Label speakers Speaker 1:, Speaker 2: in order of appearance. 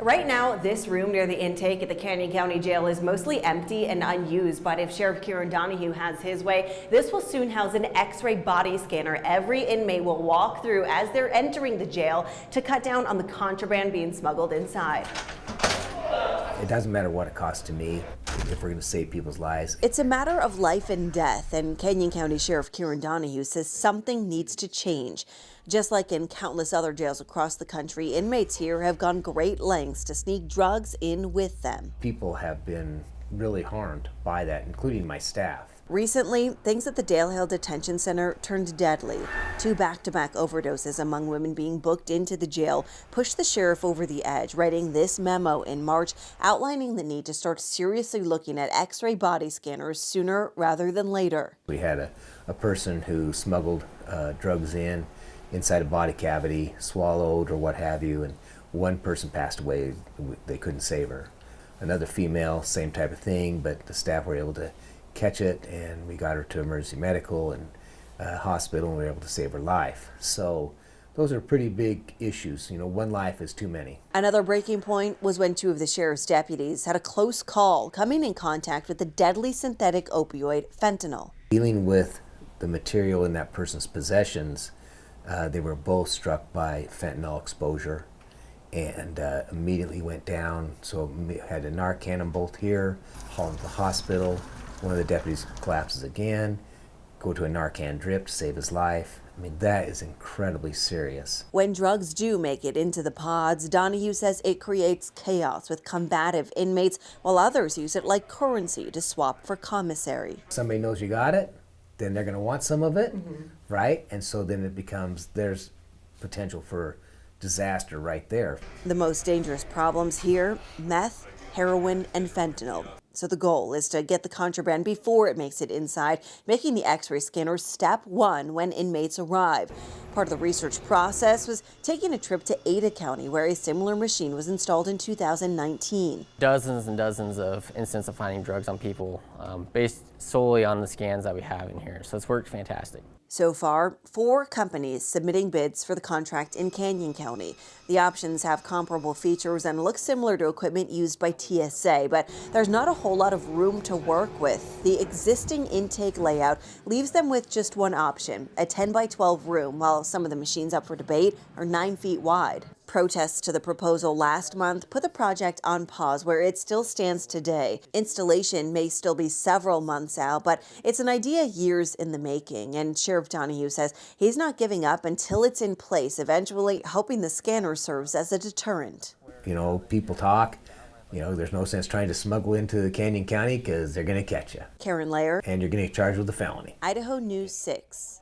Speaker 1: Right now, this room near the intake at the Canyon County Jail is mostly empty and unused, but if Sheriff Kieran Donahue has his way, this will soon house an X-ray body scanner every inmate will walk through as they're entering the jail to cut down on the contraband being smuggled inside.
Speaker 2: It doesn't matter what it costs to me if we're going to save people's lives.
Speaker 1: It's a matter of life and death, and Canyon County Sheriff Kieran Donahue says something needs to change. Just like in countless other jails across the country, inmates here have gone great lengths to sneak drugs in with them.
Speaker 2: People have been really harmed by that, including my staff.
Speaker 1: Recently, things at the Dale Hill Detention Center turned deadly. 2 back-to-back overdoses among women being booked into the jail pushed the sheriff over the edge, writing this memo in March outlining the need to start seriously looking at X-ray body scanners sooner rather than later.
Speaker 2: We had a person who smuggled drugs inside a body cavity, swallowed or what have you, and one person passed away. They couldn't save her. Another female, same type of thing, but the staff were able to catch it, and we got her to emergency medical and hospital, and we were able to save her life. So those are pretty big issues. You know, one life is too many.
Speaker 1: Another breaking point was when 2 of the sheriff's deputies had a close call coming in contact with the deadly synthetic opioid fentanyl.
Speaker 2: Dealing with the material in that person's possessions, they were both struck by fentanyl exposure and immediately went down. So we had a Narcan them both here, hauled to the hospital. One of the deputies collapses again, go to a Narcan drip to save his life. I mean, that is incredibly serious.
Speaker 1: When drugs do make it into the pods, Donahue says it creates chaos with combative inmates, while others use it like currency to swap for commissary.
Speaker 2: Somebody knows you got it, then they're going to want some of it, right? And so then it becomes, there's potential for disaster right there.
Speaker 1: The most dangerous problems here, meth, heroin, and fentanyl. So the goal is to get the contraband before it makes it inside, making the X-ray scanner step 1 when inmates arrive. Part of the research process was taking a trip to Ada County, where a similar machine was installed in 2019.
Speaker 3: Dozens and dozens of instances of finding drugs on people based solely on the scans that we have in here. So it's worked fantastic.
Speaker 1: So far, 4 companies submitting bids for the contract in Canyon County. The options have comparable features and look similar to equipment used by TSA, but there's not a whole lot of room to work with. The existing intake layout leaves them with just one option, a 10 by 12 room, while some of the machines up for debate are 9 feet wide. Protests to the proposal last month put the project on pause where it still stands today. Installation may still be several months out, but it's an idea years in the making, and Sheriff Donahue says he's not giving up until it's in place, eventually hoping the scanner serves as a deterrent.
Speaker 2: You know, people talk, you know, there's no sense trying to smuggle into Canyon County because they're going to catch you.
Speaker 1: Karen Lair,
Speaker 2: And you're going to get charged with a felony.
Speaker 1: Idaho News 6.